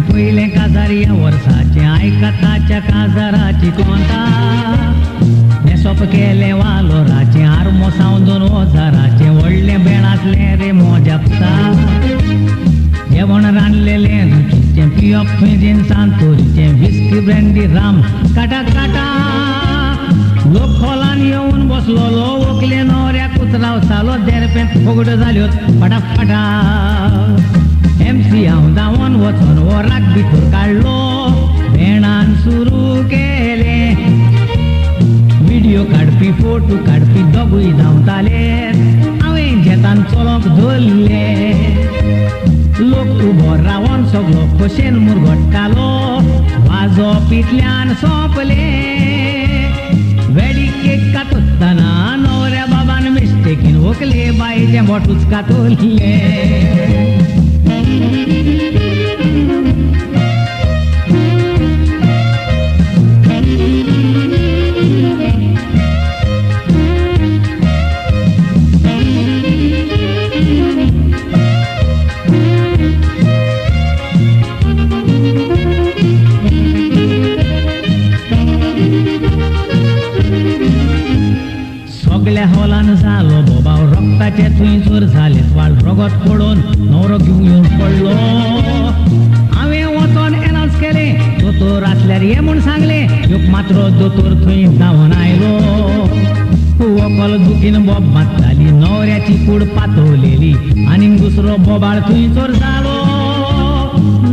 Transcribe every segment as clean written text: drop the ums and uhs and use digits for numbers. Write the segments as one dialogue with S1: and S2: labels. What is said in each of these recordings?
S1: पहिले काजार या वर्षाचे ऐकताच्या काजाराची कोणता नेसोप केले वालोराचे आरमो सावंदून ओझाराचे वडले बेणातले रे मोजापता जेवण रांधलेले रुचीचे पियप फिजीन सांतोरीचे विस्की ब्रँडी राम काटा काटा लोक खोलान येऊन बसलो लो ओकले नवऱ्या कुत्राव चालो देरपेत फुगड झाल्यो फटाफटा MC हांव धांवन वचून वराक भितर काडलो भेणान सुरू केले व्हिडिओ काडपी फोटो काडपी दोगूय धांवताले हांवें जेतान चलोंक धरले लोक उबो रावन सगळो खोशेन मुरगोडटालो वाजोप इतल्यान सोंपले वेडी केक काततना नवऱ्या बाबान मिस्टेकीन ओकले बायचे बोटूच कातोले सगळ्या हॉलान जालो बोबाव रक्ताचे थंयसर झाले वाळ रगत पडून नवरो घेवन पडलो हांवें वचोन एनाउन्स केले दोतोर आसल्यार ये म्हूण सांगले ह्यो मात्र दोतोर थंय धांवन आयलो व्हंकल दुखीन बोब मारताली नवऱ्याची कूड पातवलेली आनीक दुसरो बोबाळ थंयसर जालो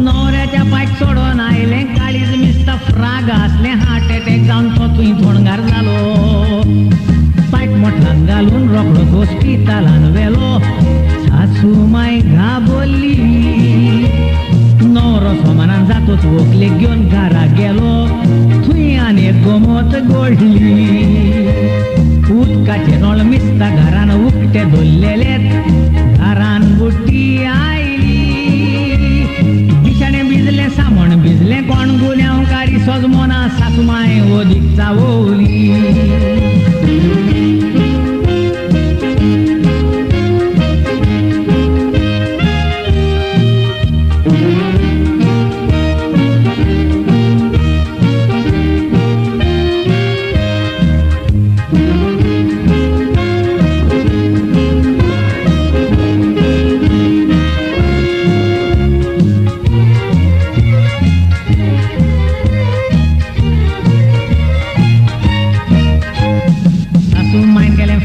S1: नवऱ्याच्या पायक सोडून आयले काळीज मिस्ता फ्राग आसले हार्ट एटॅक जावन तो थंय थोणगार जालो पायक मोठ्यान घालून रोखडोच हॉस्पिटलान व्हेलो सासू माय घाबरली नवरो सोमानान जातोच व्हंकलेक घेवन घरा गेलो थंय आनीक गमत घडली उदकाचे नळ मिस्ता घरान उकटे धरलेले घरान बुट्टी आयली बिछाणे भिजले सामण भिजले कोण गुन्यांव काडी सजमोना सासू माय ओदीक चावली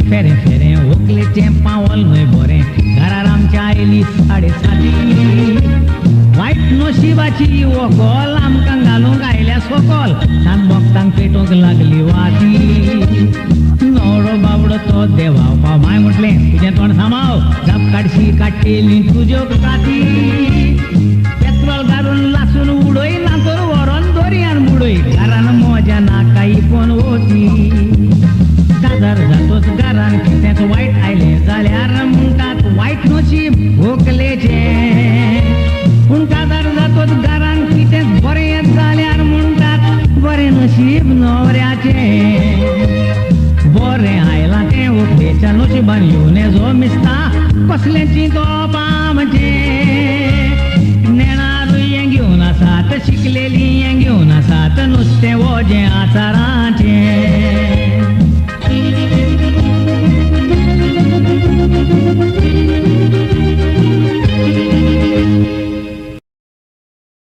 S1: फेरे फेरे ओकलेचे पावल न्हय बरें घरार आमच्या आयली 7:30 वायट नशिबाची वखल आमकां घालूंक आयल्या सकल सान भक्तांक पेटोवंक लागली वाती नवरो बाबडो तो देवावपा माय म्हटलें तुजें तोंड सांबाळ जाप काडशी काडटेली तुज्यो काती पेट्रोल घालून लासून उडय ना तर व्हरोन दर्यान बुडय घरान मजा नाकाय पण वती काजार जातोच घरान कितेंच वायट आयलें जाल्यार म्हणटात वायट नशीब व्हंकलेचें पूण काजार जातोच घरान कितेंच बरें जाल्यार म्हणटात बरें नशीब नवऱ्याचें बरें आयलां तें व्हंकलेच्या नशिबान येवन येजो मिस्ता कसलें चिंतप आमचें नेणारूय हें घेवन आसात शिकलेलीं हें घेवन आसात नुस्तें वजें आचाराचें